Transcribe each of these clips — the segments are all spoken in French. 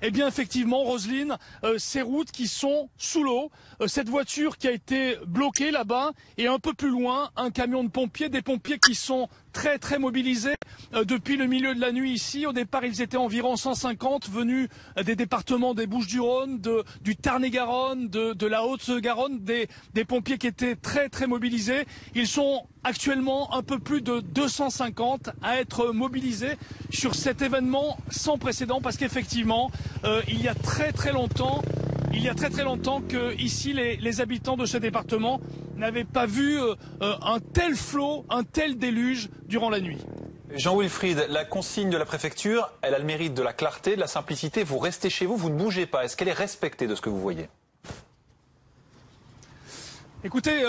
Eh bien effectivement, Roselyne, ces routes qui sont sous l'eau, cette voiture qui a été bloquée là-bas et un peu plus loin, un camion de pompiers, des pompiers qui sont très mobilisés depuis le milieu de la nuit ici. Au départ, ils étaient environ 150 venus des départements des Bouches-du-Rhône, du Tarn-et-Garonne, de la Haute-Garonne, des pompiers qui étaient très mobilisés. Ils sont actuellement un peu plus de 250 à être mobilisés sur cet événement sans précédent parce qu'effectivement, il y a très longtemps que ici les habitants de ce département n'avaient pas vu un tel flot, un tel déluge durant la nuit. Jean-Wilfried, la consigne de la préfecture, elle a le mérite de la clarté, de la simplicité. Vous restez chez vous, vous ne bougez pas. Est-ce qu'elle est respectée de ce que vous voyez? Écoutez,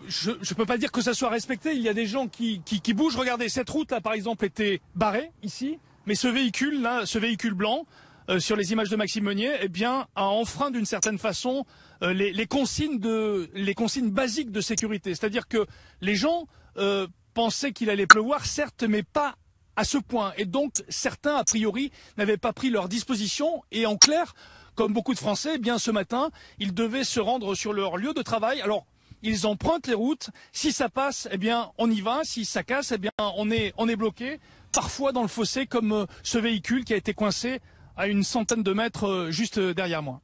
je ne peux pas dire que ça soit respecté. Il y a des gens qui bougent. Regardez, cette route là par exemple était barrée ici, mais ce véhicule là, ce véhicule blanc, sur les images de Maxime Meunier, eh bien, a enfreint d'une certaine façon les consignes basiques de sécurité. C'est-à-dire que les gens pensaient qu'il allait pleuvoir, certes, mais pas à ce point. Et donc, certains, a priori, n'avaient pas pris leurs dispositions. Et en clair, comme beaucoup de Français, eh bien, ce matin, ils devaient se rendre sur leur lieu de travail. Alors, ils empruntent les routes. Si ça passe, eh bien, on y va. Si ça casse, eh bien, on est bloqué. Parfois dans le fossé, comme ce véhicule qui a été coincé à une centaine de mètres juste derrière moi.